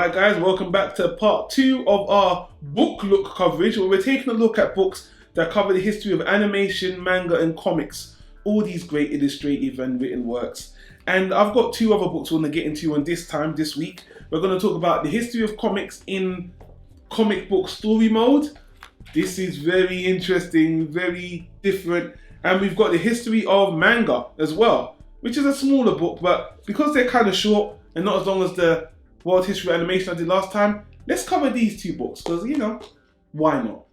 Alright guys, welcome back to part 2 of our book look coverage, where we're taking a look at books that cover the history of animation, manga and comics. All these great illustrative and written works. And I've got 2 other books we're going to get into on this week. We're going to talk about the history of comics in comic book story mode. This is very interesting, very different. And we've got the history of manga as well, which is a smaller book, but because they're kind of short and not as long as the World History of Animation I did last time, let's cover these 2 books, because, you know, why not?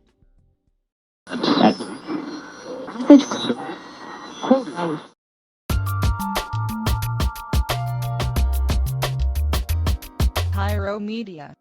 Tyro Media.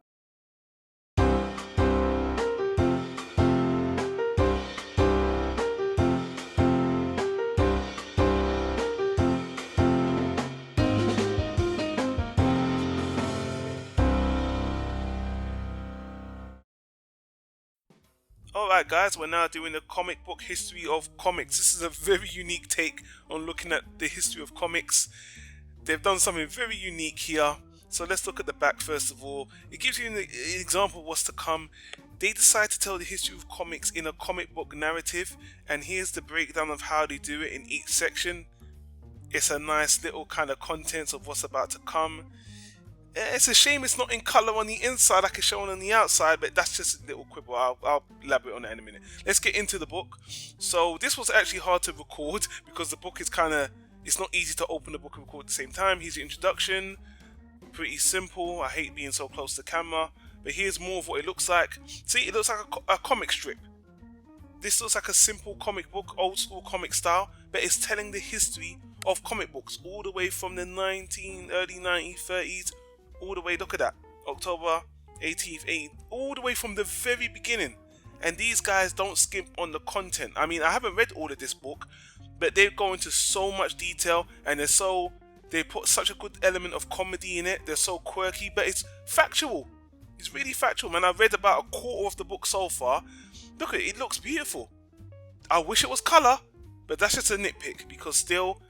Alright guys, we're now doing the comic book history of comics. This is a very unique take on looking at the history of comics. They've done something very unique here. So let's look at the back first of all. It gives you an example of what's to come. They decide to tell the history of comics in a comic book narrative, and here's the breakdown of how they do it in each section. It's a nice little kind of contents of what's about to come. It's a shame it's not in colour on the inside like it's shown on the outside, but that's just a little quibble. I'll elaborate on that in a minute. Let's get into the book. So this was actually hard to record because the book is it's not easy to open the book and record at the same time. Here's the introduction. Pretty simple. I hate being so close to the camera, but here's more of what it looks like. See, it looks like a comic strip. This looks like a simple comic book, old school comic style, but it's telling the history of comic books all the way from the early 1930s. All the way, look at that, October 18th, all the way from the very beginning. And these guys don't skimp on the content. I mean, I haven't read all of this book, but they go into so much detail, and they put such a good element of comedy in it. They're so quirky, but it's factual. It's really factual, man. I've read about a quarter of the book so far. Look at it, it looks beautiful. I wish it was colour, but that's just a nitpick, because still,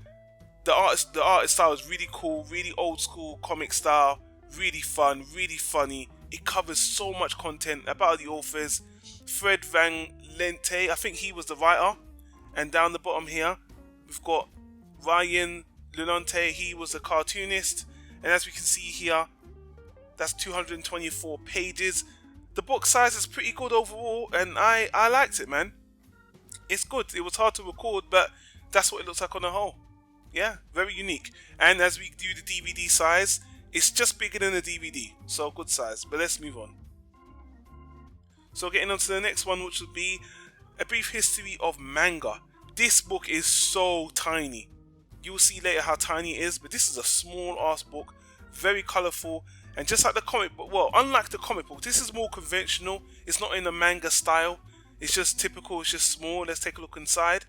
the art style is really cool, really old school comic style. Really fun, really funny. It covers so much content about the authors. Fred Van Lente, I think he was the writer. And down the bottom here, we've got Ryan Lunante, he was the cartoonist. And as we can see here, that's 224 pages. The book size is pretty good overall, and I liked it, man. It's good. It was hard to record, but that's what it looks like on the whole. Yeah, very unique. And as we do the DVD size, it's just bigger than the DVD, so good size. But let's move on. So getting on to the next one, which would be a brief history of manga. This book is so tiny. You'll see later how tiny it is, but this is a small ass book, very colourful, and just like the comic book, well, unlike the comic book, this is more conventional. It's not in the manga style. It's just typical, it's just small. Let's take a look inside.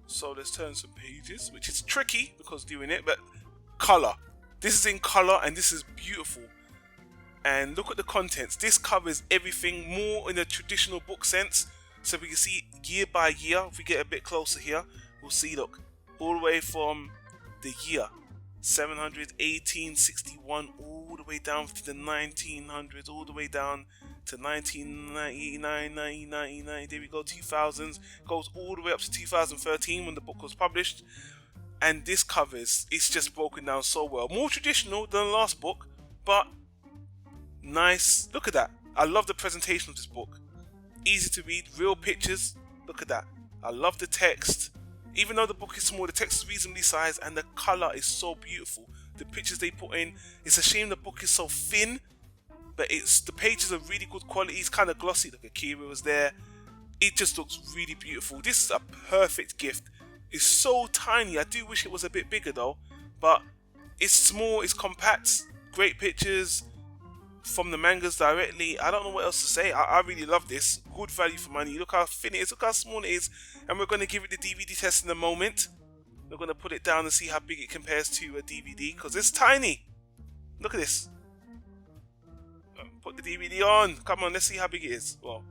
So let's turn some pages, which is tricky because doing it, but colour. This is in colour and this is beautiful. And look at the contents. This covers everything more in a traditional book sense. So we can see year by year. If we get a bit closer here, we'll see, look, all the way from the year 700, 1861, all the way down to the 1900s, all the way down to 1999, 1999. There we go, 2000s. Goes all the way up to 2013 when the book was published. And this covers, it's just broken down so well. More traditional than the last book, but nice. Look at that. I love the presentation of this book. Easy to read, real pictures. Look at that. I love the text. Even though the book is small, the text is reasonably sized and the colour is so beautiful. The pictures they put in, it's a shame the book is so thin, but the pages are really good quality. It's kind of glossy. Look, Akira was there. It just looks really beautiful. This is a perfect gift. It's so tiny. I do wish it was a bit bigger though, but it's small, it's compact, great pictures from the mangas directly. I don't know what else to say. I really love this. Good value for money. Look how thin it is, look how small it is, and we're going to give it the DVD test in a moment. We're going to put it down and see how big it compares to a DVD, because it's tiny. Look at this. Put the DVD on. Come on, let's see how big it is. Well,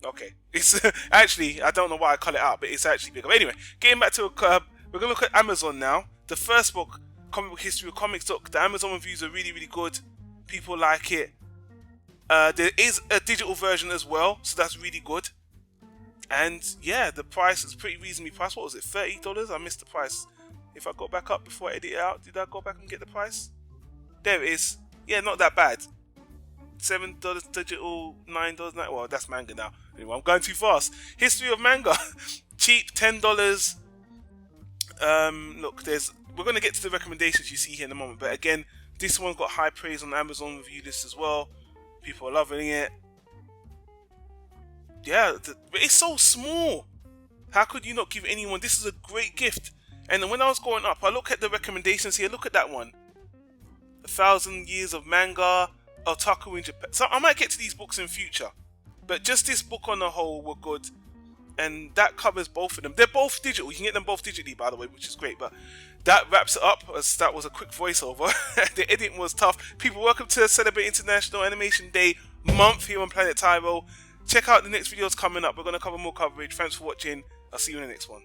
okay, it's actually, I don't know why I cut it out, but it's actually bigger. But anyway, getting back to we're gonna look at Amazon now. The first book comic book history of comics. Look, the Amazon reviews are really, really good. People like it. There is a digital version as well, so that's really good. And yeah, the price is pretty reasonably priced. What was it, $30? I missed the price. If I go back up before I edit it out, did I go back and get the price? There it is. Yeah, not that bad. $7 digital, $9. Well, that's manga now. Anyway, I'm going too fast. History of manga, cheap, $10. Look, we're gonna get to the recommendations you see here in a moment. But again, this one got high praise on the Amazon review list as well. People are loving it. Yeah, but it's so small. How could you not give anyone? This is a great gift. And when I was going up, I look at the recommendations here. Look at that one. 1,000 Years of Manga, Otaku in Japan. So I might get to these books in future, but just this book on the whole were good, and that covers both of them. They're both digital. You can get them both digitally, by the way, which is great. But that wraps it up. As that was a quick voiceover. The editing was tough. People, welcome to Celebrate International Animation Day month here on Planet Tyro. Check out the next videos coming up. We're going to cover more coverage. Thanks for watching. I'll see you in the next one.